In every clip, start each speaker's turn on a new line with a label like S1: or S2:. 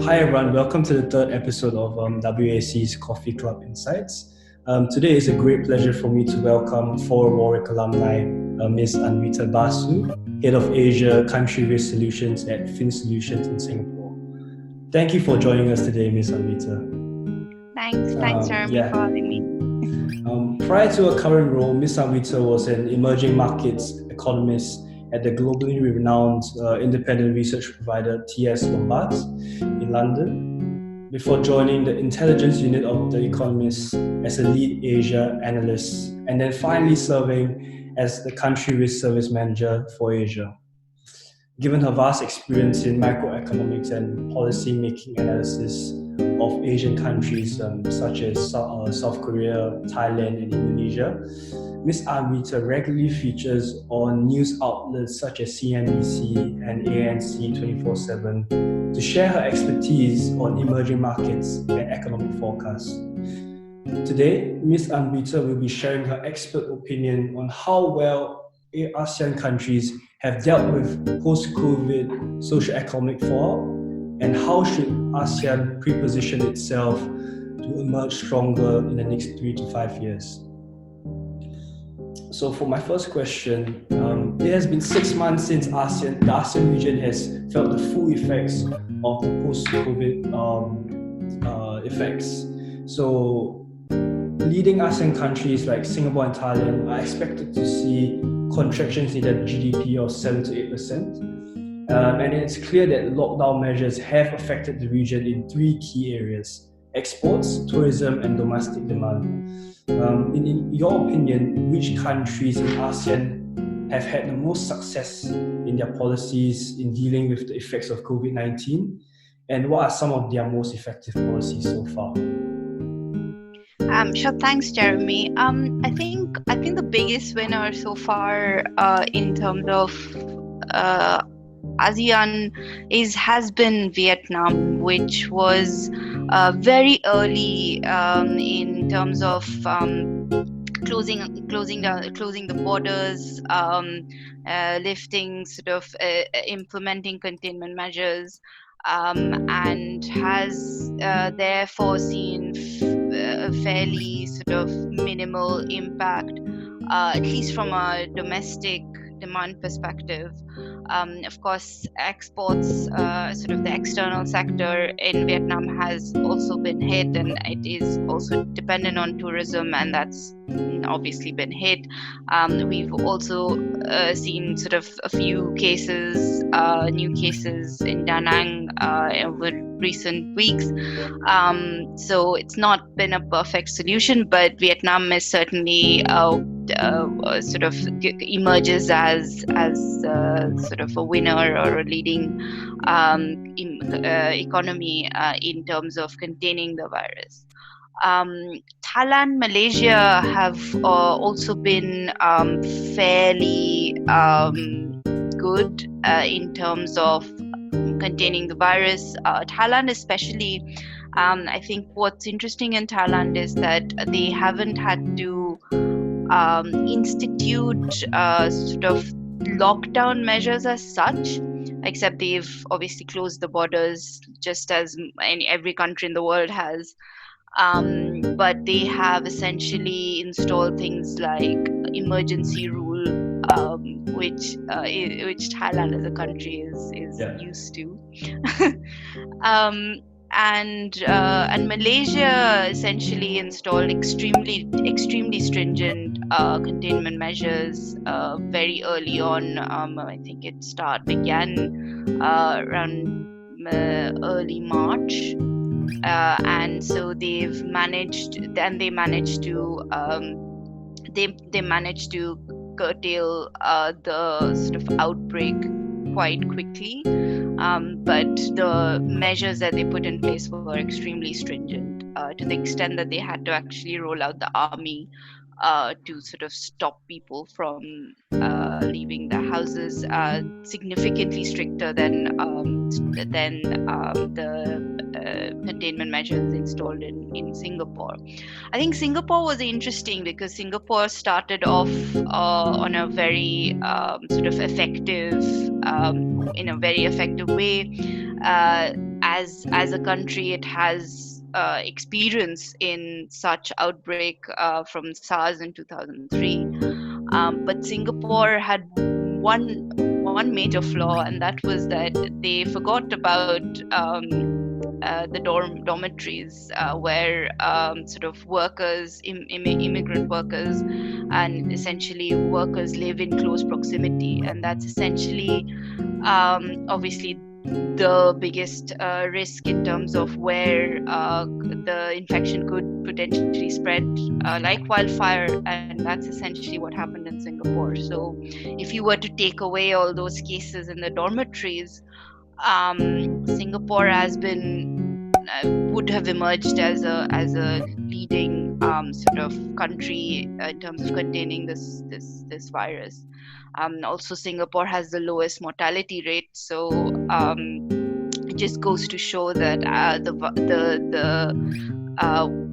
S1: Hi everyone, welcome to the third episode of WAC's Coffee Club Insights. Today is a great pleasure for me to welcome four Warwick alumni, Ms Anwita Basu, Head of Asia Country Risk Solutions at Finsolutions in Singapore. Thank you for joining us today, Ms Anwita.
S2: Thanks Jeremy for having me.
S1: Prior to her current role, Ms Anwita was an emerging markets economist at the globally renowned independent research provider TS Lombard in London, before joining the intelligence unit of The Economist as a lead Asia analyst, and then finally serving as the country risk service manager for Asia. Given her vast experience in microeconomics and policy-making analysis of Asian countries such as South Korea, Thailand, and Indonesia, Ms Anwita regularly features on news outlets such as CNBC and ANC 24/7 to share her expertise on emerging markets and economic forecasts. Today, Ms Anwita will be sharing her expert opinion on how well ASEAN countries have dealt with post-COVID socio-economic fallout, and how should ASEAN pre-position itself to emerge stronger in the next 3 to 5 years. So for my first question, it has been 6 months since the ASEAN region has felt the full effects of the post-COVID effects. So leading ASEAN countries like Singapore and Thailand are expected to see contractions in their GDP of 7 to 8%. And it's clear that lockdown measures have affected the region in three key areas: exports, tourism, and domestic demand. In your opinion, which countries in ASEAN have had the most success in their policies in dealing with the effects of COVID-19? And what are some of their most effective policies so far?
S2: Sure, thanks, Jeremy. I think the biggest winner so far in terms of ASEAN has been Vietnam, which was very early in terms of closing the borders, lifting implementing containment measures, and has therefore seen fairly minimal impact, at least from a domestic demand perspective. Of course, exports, the external sector in Vietnam has also been hit, and it is also dependent on tourism, and that's obviously been hit. We've also seen a few cases, new cases in Da Nang over recent weeks. So it's not been a perfect solution, but Vietnam is certainly emerges as a winner or a leading economy in terms of containing the virus. Thailand, Malaysia have also been fairly good in terms of containing the virus. Thailand especially, I think what's interesting in Thailand is that they haven't had to institute lockdown measures as such, except they've obviously closed the borders just as every country in the world has. But they have essentially installed things like emergency rule, which Thailand as a country is used to. And Malaysia essentially installed extremely stringent containment measures very early on. I think it began around early March, and so they managed to curtail the outbreak quite quickly. But the measures that they put in place were extremely stringent, to the extent that they had to actually roll out the army to stop people from leaving their houses, significantly stricter than the containment measures installed in Singapore. I think Singapore was interesting because Singapore started off on a very effective, in a very effective way. as a country, it has experience in such outbreak from SARS in 2003. But Singapore had one major flaw, and that was that they forgot about the dormitories where sort of workers, immigrant workers, and essentially workers live in close proximity, and that's essentially obviously the biggest risk in terms of where the infection could potentially spread like wildfire, and that's essentially what happened in Singapore. So if you were to take away all those cases in the dormitories, Singapore has been would have emerged as a leading sort of country in terms of containing this virus. Also, Singapore has the lowest mortality rate, so it just goes to show that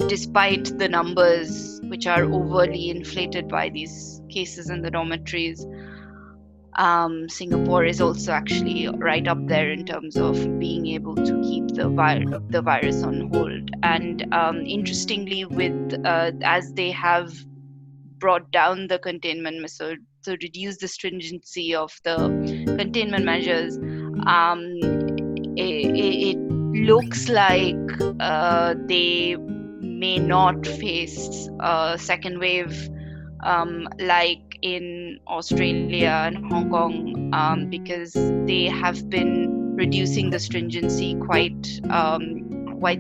S2: despite the numbers which are overly inflated by these cases in the dormitories, Singapore is also actually right up there in terms of being able to keep the virus on hold. And interestingly, with as they have brought down the containment measures, to reduce the stringency of the containment measures, it looks like they may not face a second wave like in Australia and Hong Kong, because they have been reducing the stringency quite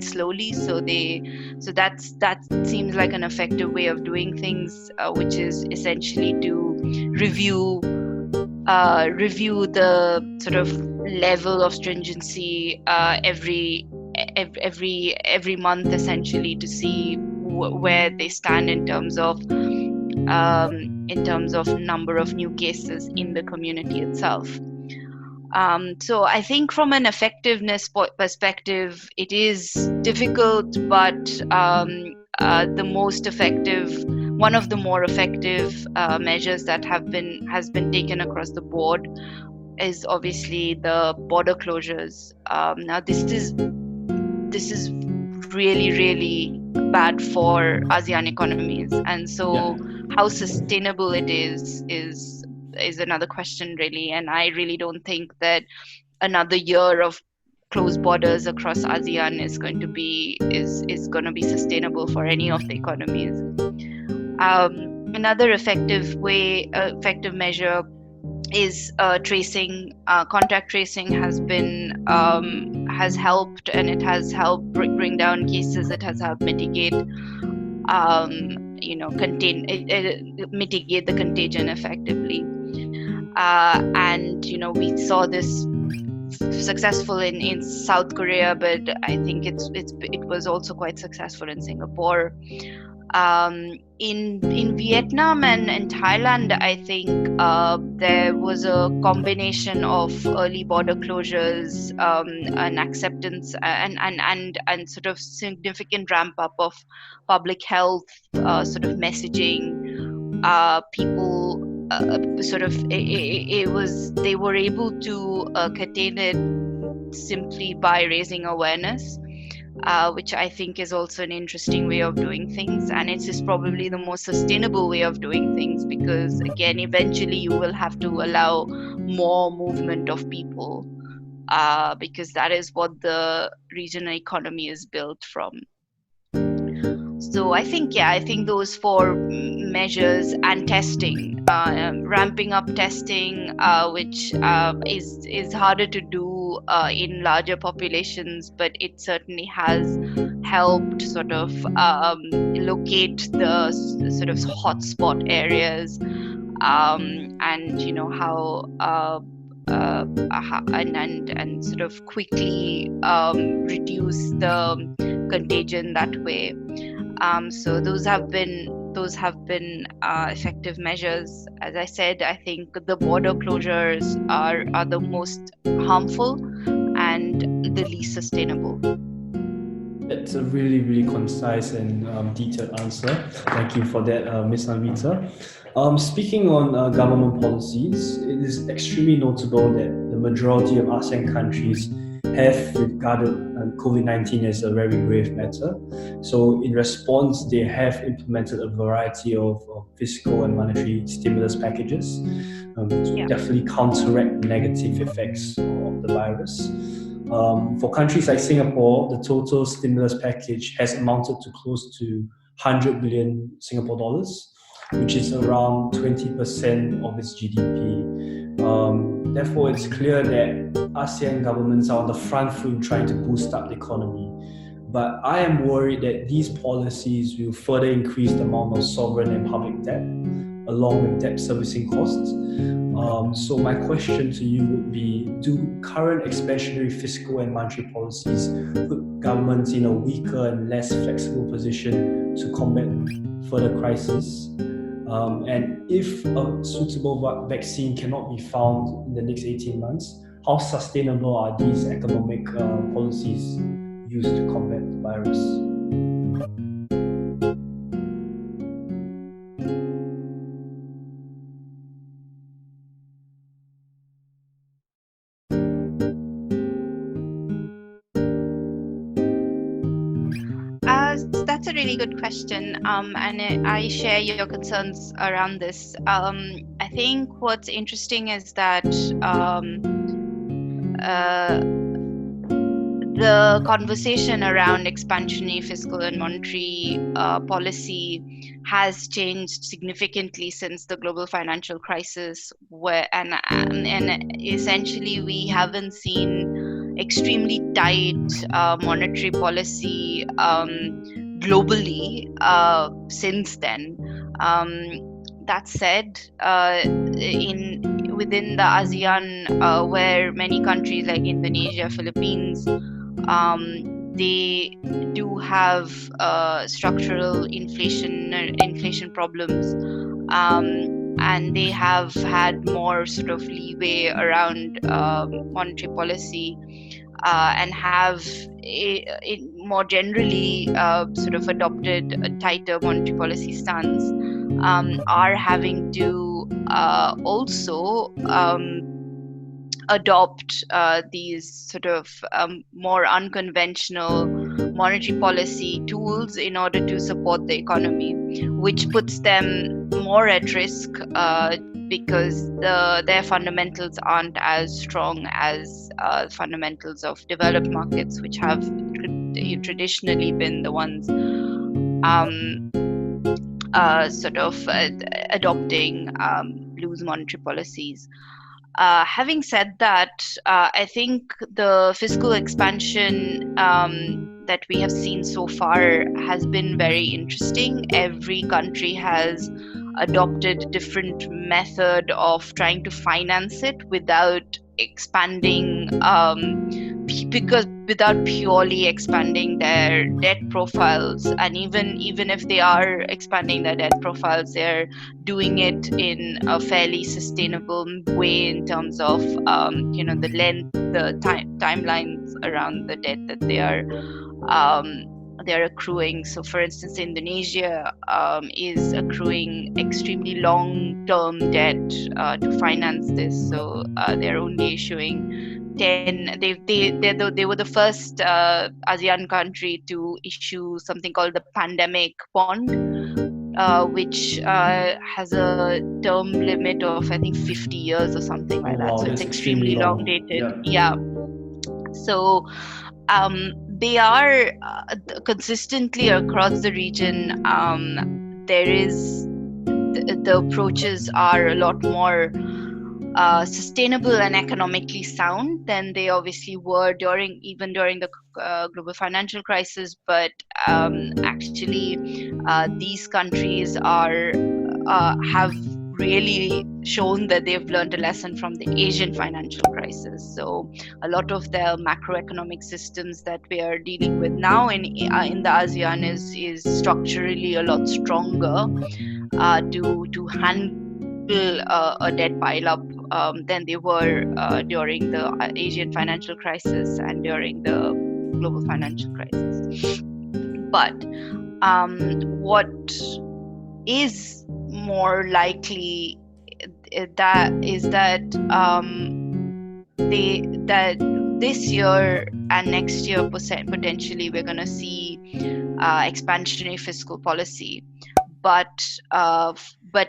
S2: slowly. So that seems like an effective way of doing things, which is essentially to review the sort of level of stringency every month, essentially, to see where they stand in terms of number of new cases in the community itself. So I think from an effectiveness perspective, it is difficult, but one of the more effective measures that has been taken across the board is obviously the border closures. Now this is really, really bad for ASEAN economies, and so how sustainable it is another question, really. And I really don't think that another year of closed borders across ASEAN is going to be sustainable for any of the economies. Another effective measure is tracing. Contact tracing has helped, and it has helped bring down cases. It has helped mitigate mitigate the contagion effectively. And we saw this successful in South Korea, but I think it was also quite successful in Singapore. In Vietnam and in Thailand, I think there was a combination of early border closures and acceptance and sort of significant ramp up of public health sort of messaging. People they were able to contain it simply by raising awareness. Which I think is also an interesting way of doing things, and it is probably the most sustainable way of doing things, because again, eventually you will have to allow more movement of people, because that is what the regional economy is built from. So I think those four measures, and testing, ramping up testing, which is harder to do in larger populations, but it certainly has helped sort of locate the sort of hotspot areas, and how and sort of quickly reduce the contagion that way. So those have been effective measures. As I said, I think the border closures are the most harmful and the least sustainable.
S1: That's a really, really concise and detailed answer. Thank you for that, Ms. Anwita. Speaking on government policies, it is extremely notable that the majority of ASEAN countries have regarded COVID-19 as a very grave matter. So in response, they have implemented a variety of fiscal and monetary stimulus packages to definitely counteract negative effects of the virus. For countries like Singapore, the total stimulus package has amounted to close to 100 billion Singapore dollars, which is around 20% of its GDP. Therefore, it's clear that ASEAN governments are on the front foot in trying to boost up the economy. But I am worried that these policies will further increase the amount of sovereign and public debt, along with debt servicing costs. So my question to you would be, do current expansionary fiscal and monetary policies put governments in a weaker and less flexible position to combat further crises? And if a suitable vaccine cannot be found in the next 18 months, how sustainable are these economic policies used to combat the virus?
S2: That's a really good question, and I share your concerns around this. I think what's interesting is that the conversation around expansionary fiscal and monetary policy has changed significantly since the global financial crisis, and essentially we haven't seen extremely tight monetary policy globally since then. That said, within the ASEAN, where many countries like Indonesia, Philippines, they do have structural inflation problems, and they have had more sort of leeway around monetary policy, and have more generally sort of adopted a tighter monetary policy stance, are having to also adopt these sort of more unconventional monetary policy tools in order to support the economy, which puts them more at risk because their fundamentals aren't as strong as fundamentals of developed markets, which have traditionally been the ones sort of adopting loose monetary policies. Having said that, I think the fiscal expansion that we have seen so far has been very interesting. Every country has adopted a different method of trying to finance it without expanding, because without purely expanding their debt profiles. And even if they are expanding their debt profiles, they're doing it in a fairly sustainable way in terms of the length, the timelines around the debt that they're accruing. So for instance, Indonesia is accruing extremely long-term debt to finance this. So they're only issuing 10. They were the first ASEAN country to issue something called the pandemic bond, which has a term limit of I think 50 years or something like that. So it's extremely long dated. Yeah. So they are consistently across the region. There is the approaches are a lot more sustainable and economically sound than they obviously were during the global financial crisis. But actually, these countries have really shown that they've learned a lesson from the Asian financial crisis. So a lot of the macroeconomic systems that we are dealing with now in the ASEAN is structurally a lot stronger to handle a debt pile-up than they were during the Asian financial crisis and during the global financial crisis. But what is more likely that this year and next year, potentially, we're going to see expansionary fiscal policy. But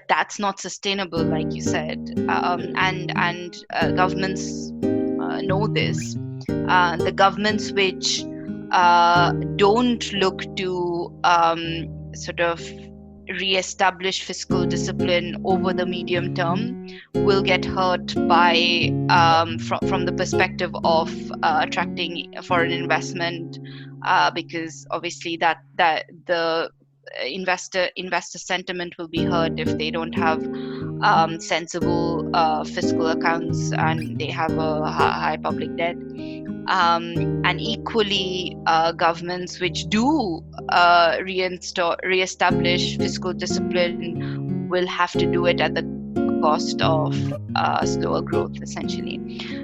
S2: that's not sustainable, like you said, and governments know this. The governments which don't look to sort of re-establish fiscal discipline over the medium term will get hurt by from the perspective of attracting foreign investment, because obviously that the investor sentiment will be hurt if they don't have sensible fiscal accounts and they have a high public debt. And equally, governments which do re-establish fiscal discipline will have to do it at the cost of slower growth, essentially.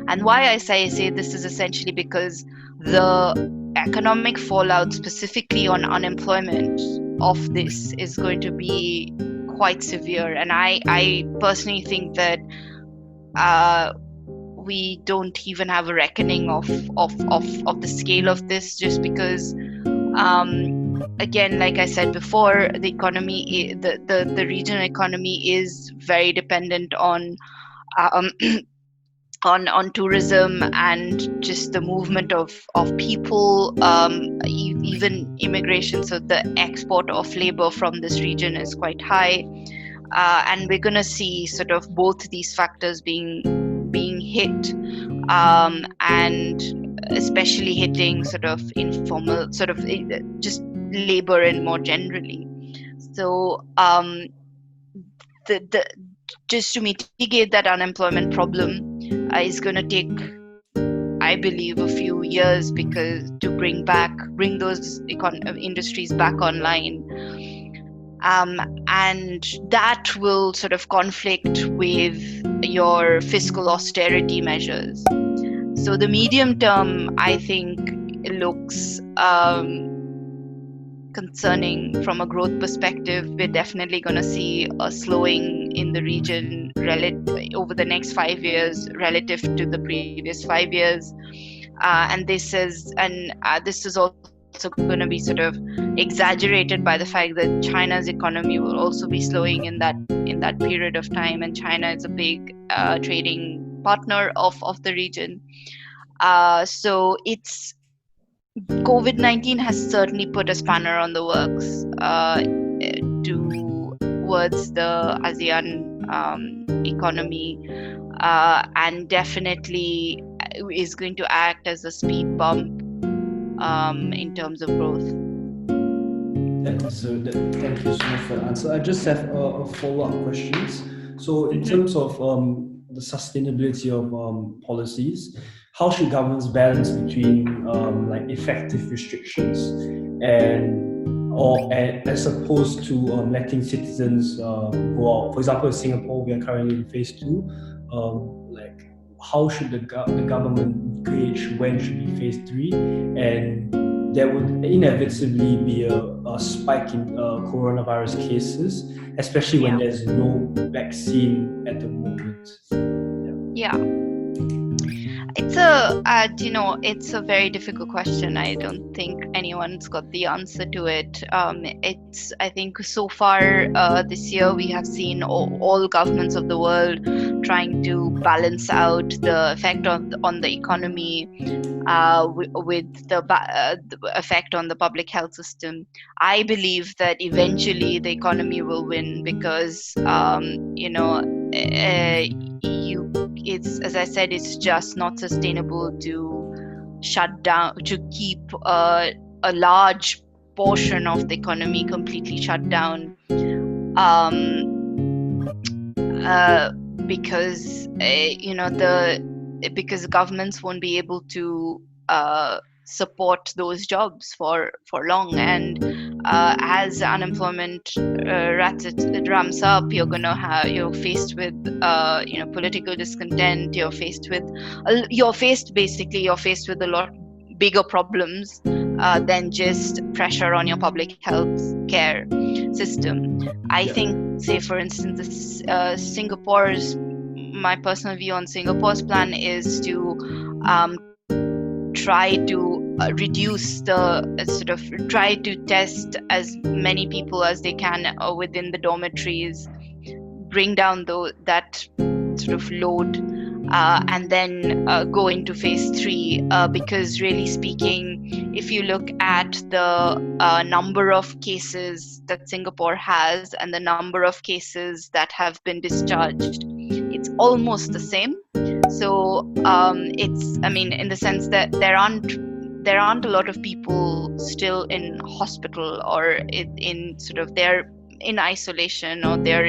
S2: And why I say this is essentially because the economic fallout, specifically on unemployment, of this is going to be quite severe. And I personally think that we don't even have a reckoning of the scale of this, just because again, like I said before, the economy, the regional economy is very dependent on tourism and just the movement of people, even immigration. So the export of labor from this region is quite high, and we're going to see sort of both these factors being hit, and especially hitting sort of informal, sort of just labor and more generally. So the just to mitigate that unemployment problem is going to take, I believe, a few years, because to bring those industries back online, and that will sort of conflict with your fiscal austerity measures. So the medium term, I think, looks concerning from a growth perspective. We're definitely going to see a slowing in the region over the next 5 years relative to the previous 5 years, and this is also going to be sort of exaggerated by the fact that China's economy will also be slowing in that period of time, and China is a big trading partner of the region. So it's COVID-19 has certainly put a spanner on the works towards the ASEAN economy, and definitely is going to act as a speed bump in terms of growth.
S1: Thank you so much for the answer. I just have a follow-up questions. So in terms of the sustainability of policies, how should governments balance between like effective restrictions and as opposed to letting citizens go out? For example, in Singapore, we are currently in phase 2. Like, how should the government gauge when should be phase 3? And there would inevitably be a spike in coronavirus cases, especially when there's no vaccine at the moment.
S2: Yeah. It's a very difficult question. I don't think anyone's got the answer to it. I think so far this year we have seen all governments of the world trying to balance out the effect on the economy with the effect on the public health system. I believe that eventually the economy will win, because it's, as I said, it's just not sustainable to shut down, to keep a large portion of the economy completely shut down, because because governments won't be able to support those jobs for long, and as unemployment ramps up, you're faced with political discontent. You're faced with a lot bigger problems than just pressure on your public health care system. I think, say for instance, my personal view on Singapore's plan is to try to reduce the try to test as many people as they can within the dormitories, bring down that sort of load, and then go into phase 3, because really speaking, if you look at the number of cases that Singapore has and the number of cases that have been discharged, it's almost the same. So in the sense that there aren't a lot of people still in hospital or in sort of they're in isolation, or they're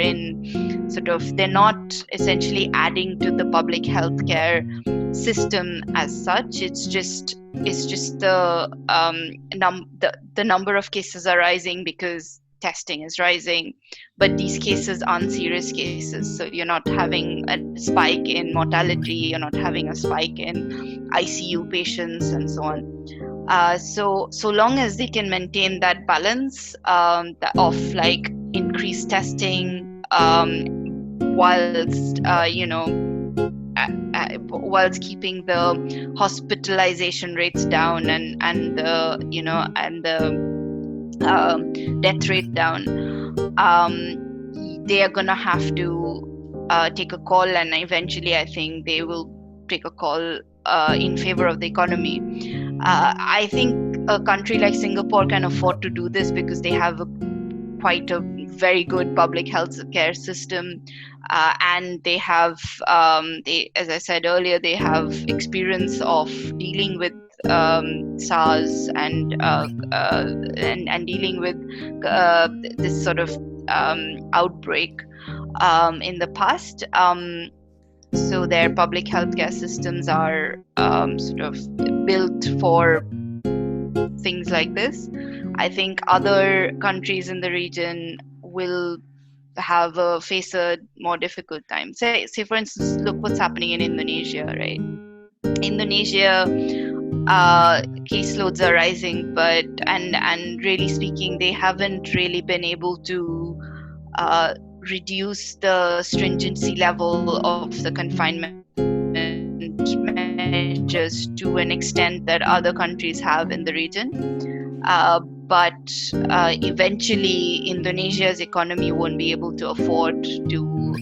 S2: not essentially adding to the public healthcare system as such. It's just the number of cases are rising because testing is rising, but these cases aren't serious cases, so you're not having a spike in mortality, you're not having a spike in ICU patients and so on. So long as they can maintain that balance of like increased testing, whilst whilst keeping the hospitalization rates down and the death rate down, they are gonna have to take a call, and eventually I think they will take a call in favor of the economy. I think a country like Singapore can afford to do this because they have quite a very good public health care system, and they have, as I said earlier, they have experience of dealing with SARS and dealing with this sort of outbreak in the past. So their public healthcare systems are sort of built for things like this. I think other countries in the region will face a more difficult time. Say for instance, look what's happening in Indonesia, right? Indonesia, caseloads are rising, but and really speaking, they haven't really been able to reduce the stringency level of the confinement measures to an extent that other countries have in the region. But eventually, Indonesia's economy won't be able to afford to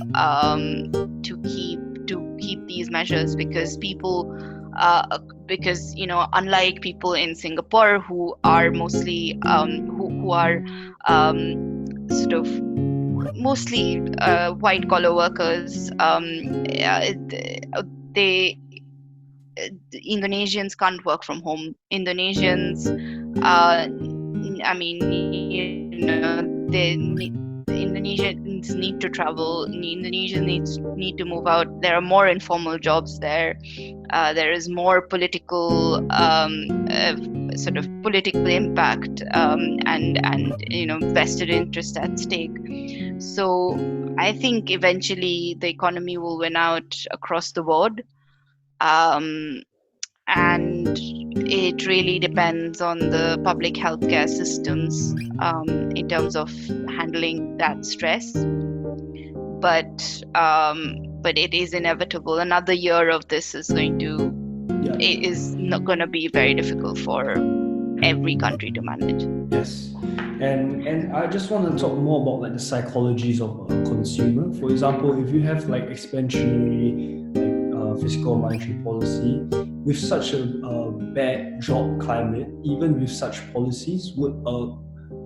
S2: keep these measures, because unlike people in Singapore who are mostly who are sort of mostly white collar workers, the Indonesians can't work from home. Indonesians, Indonesians need to travel. Indonesians need to move out. There are more informal jobs there. There is more political sort of political impact and vested interest at stake. So I think eventually the economy will win out across the board. And it really depends on the public healthcare systems in terms of handling that stress. But it is inevitable. Another year of this is not going to be very difficult for every country to manage.
S1: Yes. And I just want to talk more about like the psychologies of a consumer. For example, if you have like expansionary fiscal monetary policy, with such a bad job climate, even with such policies, would a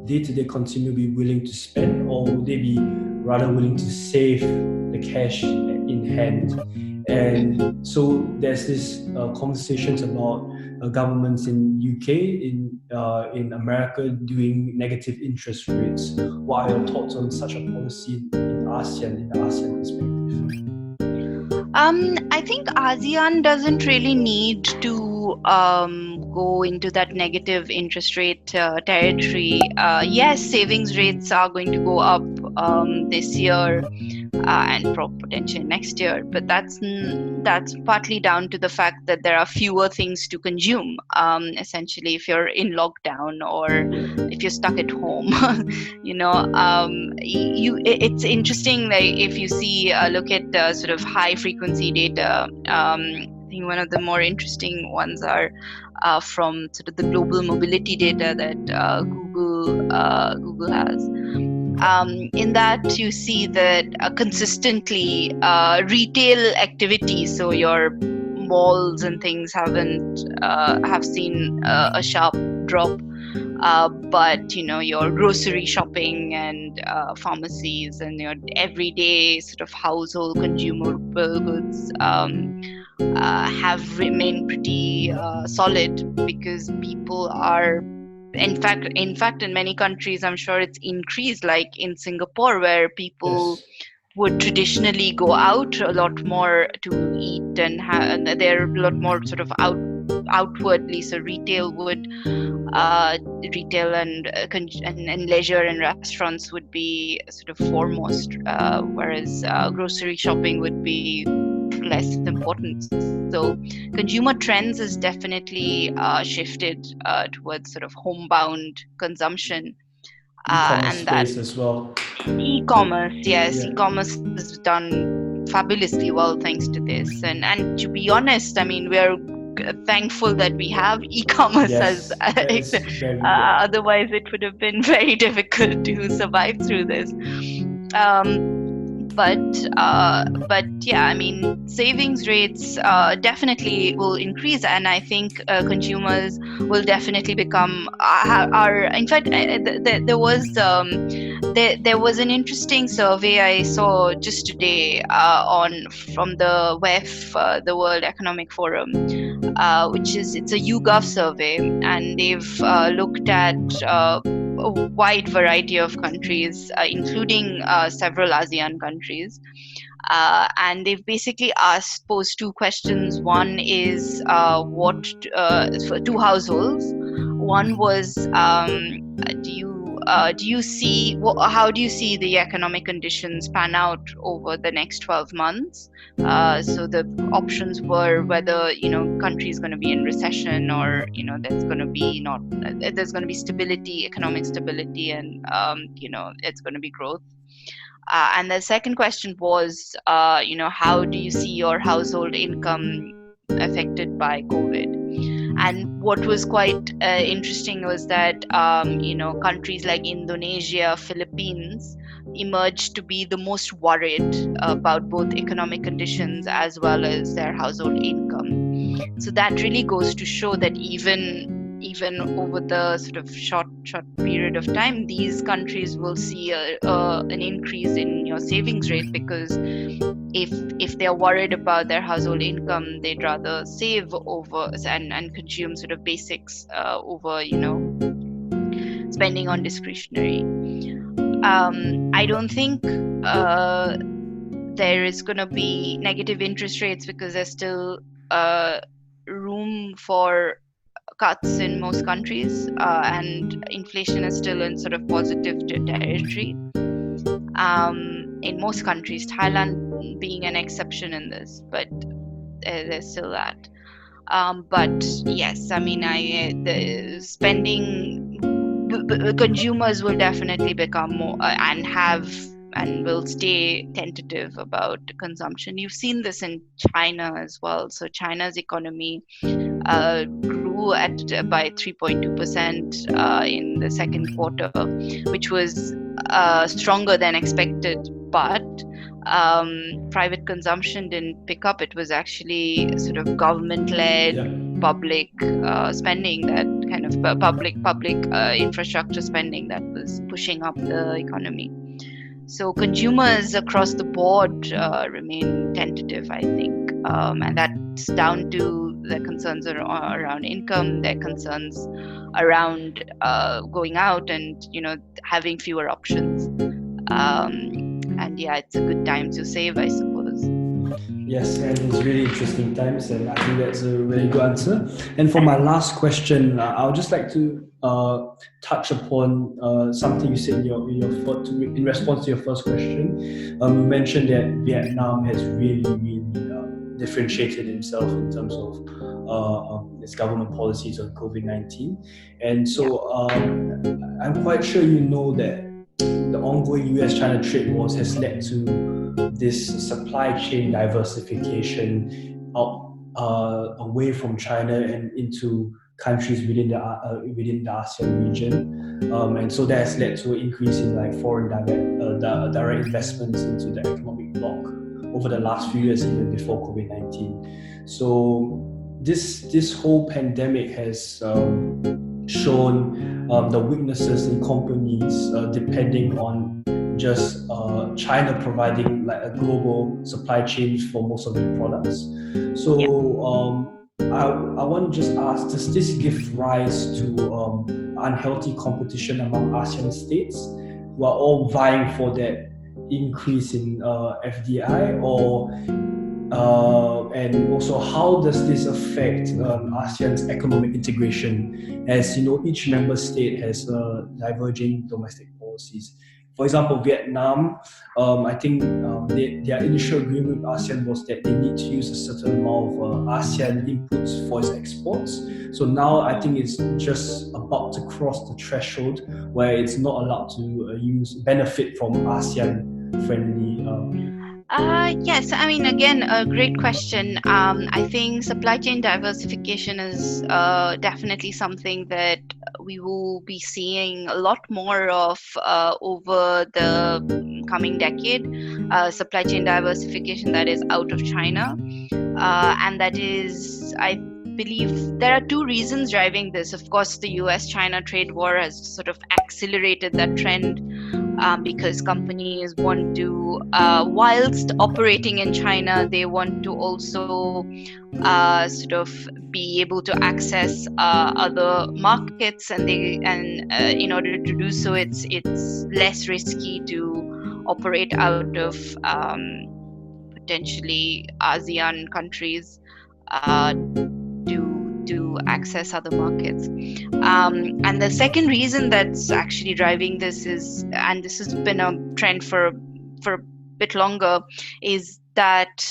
S1: day-to-day consumer be willing to spend, or would they be rather willing to save the cash in hand? And so there's this conversations about governments in UK, in America, doing negative interest rates. What are your thoughts on such a policy in ASEAN, in the ASEAN perspective?
S2: I think ASEAN doesn't really need to go into that negative interest rate territory. Yes, savings rates are going to go up this year and potentially next year, but that's partly down to the fact that there are fewer things to consume. Essentially, if you're in lockdown or if you're stuck at home, it's interesting. Like if you see look at sort of high frequency data, think one of the more interesting ones are from sort of the global mobility data that Google has. In that, you see that consistently retail activity, so your malls and things have seen a sharp drop. But your grocery shopping and pharmacies and your everyday sort of household consumable goods have remained pretty solid, because people are, in fact in many countries, I'm sure it's increased, like in Singapore, where people would traditionally go out a lot more to eat, and they're a lot more sort of outwardly, so retail and leisure and restaurants would be sort of foremost, whereas grocery shopping would be less important. So consumer trends has definitely shifted towards sort of homebound consumption.
S1: E-commerce
S2: And that
S1: space as well.
S2: e-commerce, yes, e-commerce has done fabulously well thanks to this. And to be honest, I mean, we're thankful that we have e-commerce,
S1: Yes, that is very good.
S2: otherwise it would have been very difficult to survive through this. But yeah, I mean, savings rates definitely will increase, and I think consumers will definitely become are in fact there was an interesting survey I saw just today from the WEF, the World Economic Forum, it's a YouGov survey, and they've looked at a wide variety of countries, including several ASEAN countries. And they've basically posed two questions. One is for two households. One was, how do you see the economic conditions pan out over the next 12 months? So the options were whether country is going to be in recession, or there's going to be stability, economic stability, and it's going to be growth. And the second question was, how do you see your household income affected by COVID? And what was quite interesting was that countries like Indonesia, Philippines emerged to be the most worried about both economic conditions as well as their household income. So that really goes to show that even over the sort of short period of time, these countries will see an increase in your savings rate, because if they're worried about their household income, they'd rather save over and consume sort of basics over spending on discretionary. I don't think there is going to be negative interest rates, because there's still room for cuts in most countries, and inflation is still in sort of positive territory in most countries, Thailand being an exception in this, but there's still that. But yes, I mean, the spending, consumers will definitely become more and will stay tentative about consumption. You've seen this in China as well. So China's economy grew by 3.2% in the second quarter, which was stronger than expected, but private consumption didn't pick up. It was actually sort of government-led public spending, that kind of public infrastructure spending, that was pushing up the economy. So consumers across the board remain tentative, I think, and that's down to their concerns around income, their concerns around going out and having fewer options. And yeah, it's a good time to save, I suppose.
S1: Yes, and it's really interesting times, and I think that's a really good answer. And for my last question, I would just like to touch upon something you said in response to your first question. You mentioned that Vietnam has really differentiated himself in terms of its government policies on COVID-19, and so I'm quite sure you know that the ongoing US-China trade wars has led to this supply chain diversification away from China and into countries within the ASEAN region, and so that has led to an increase in like foreign direct investments into the economic bloc over the last few years, even before COVID-19. So this whole pandemic has shown the weaknesses in companies depending on just China providing like a global supply chain for most of their products. So I want to just ask, does this give rise to unhealthy competition among ASEAN states who are all vying for that increase in FDI, or and also how does this affect ASEAN's economic integration, as you know each member state has diverging domestic policies? For example, Vietnam, I think their initial agreement with ASEAN was that they need to use a certain amount of ASEAN inputs for its exports. So now I think it's just about to cross the threshold where it's not allowed to benefit from ASEAN-friendly.
S2: Yes, I mean, again, a great question. I think supply chain diversification is definitely something that we will be seeing a lot more of over the coming decade. Supply chain diversification that is out of China. And that is, I believe, there are two reasons driving this. Of course, the US-China trade war has sort of accelerated that trend. Because companies want to, whilst operating in China, they want to also sort of be able to access other markets, and in order to do so, it's less risky to operate out of potentially ASEAN countries to access other markets. And the second reason that's actually driving this is, and this has been a trend for a bit longer, is that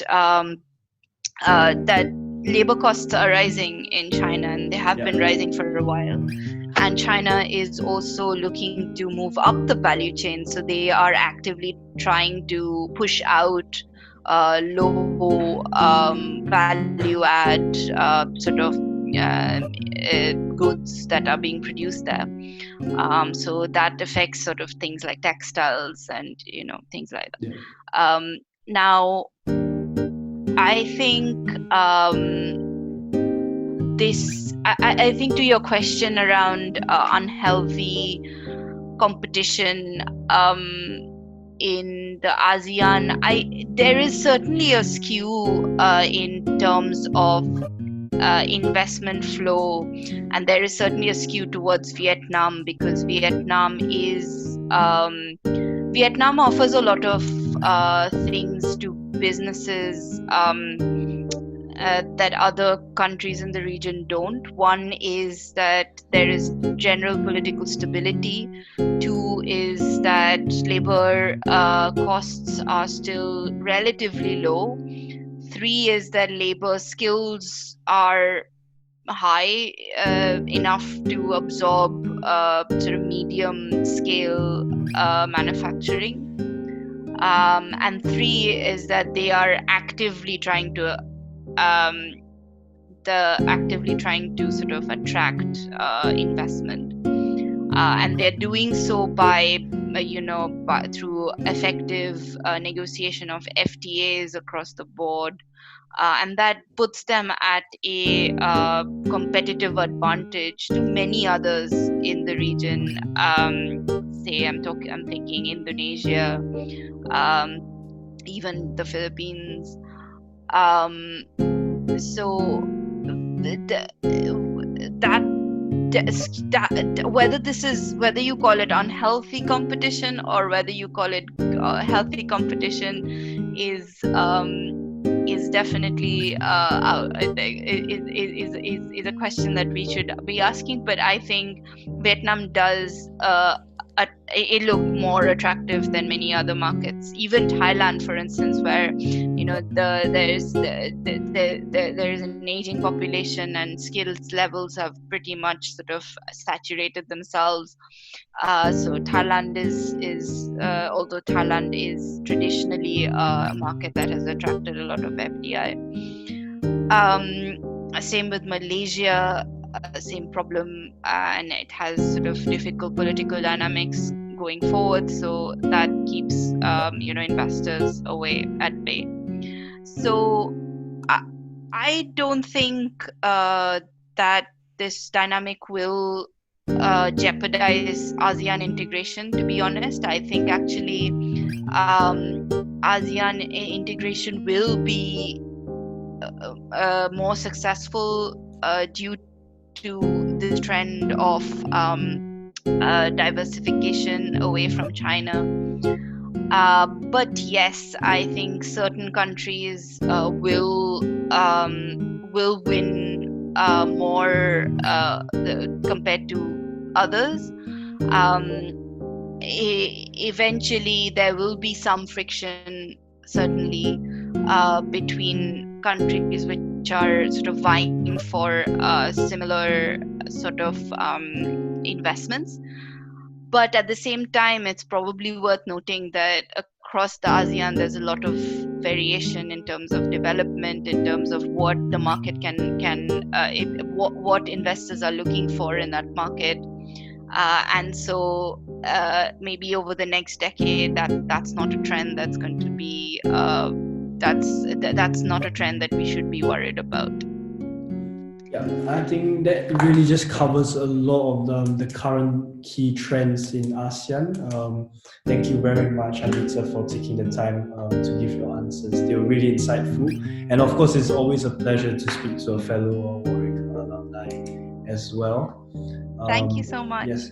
S2: that labor costs are rising in China, and they have been rising for a while. And China is also looking to move up the value chain, so they are actively trying to push out low value add sort of goods that are being produced there. So that affects sort of things like textiles and things like that. Now, I think I think to your question around unhealthy competition in the ASEAN, there is certainly a skew in terms of investment flow, and there is certainly a skew towards Vietnam, because Vietnam offers a lot of things to businesses that other countries in the region don't. One is that there is general political stability. Two is that labor costs are still relatively low. Three is that labor skills are high enough to absorb sort of medium scale manufacturing. And three is that they are actively trying to sort of attract investment, and they're doing so by through effective negotiation of FTAs across the board, and that puts them at a competitive advantage to many others in the region. Say I'm thinking Indonesia, even the Philippines. So whether you call it unhealthy competition or whether you call it healthy competition is definitely is a question that we should be asking. But I think Vietnam does it look more attractive than many other markets. Even Thailand, for instance, where there is an aging population and skills levels have pretty much sort of saturated themselves. So Thailand is although Thailand is traditionally a market that has attracted a lot of FDI. Same with Malaysia, same problem, and it has sort of difficult political dynamics going forward, so that keeps investors away at bay. So I don't think that this dynamic will jeopardize ASEAN integration, to be honest. I think actually ASEAN integration will be more successful due to this trend of diversification away from China. But yes, I think certain countries will win more compared to others. Eventually, there will be some friction, certainly, between countries which are sort of vying for similar sort of investments. But at the same time, it's probably worth noting that across the ASEAN, there's a lot of variation in terms of development, in terms of what the market what investors are looking for in that market. And so maybe over the next decade, that's not a trend that's going to be that's not a trend that we should be worried about.
S1: Yeah, I think that really just covers a lot of the current key trends in ASEAN. Thank you very much, Anwita, for taking the time to give your answers. They were really insightful. And of course, it's always a pleasure to speak to a fellow Warwick alumni as well.
S2: Thank you so much.
S1: Yes.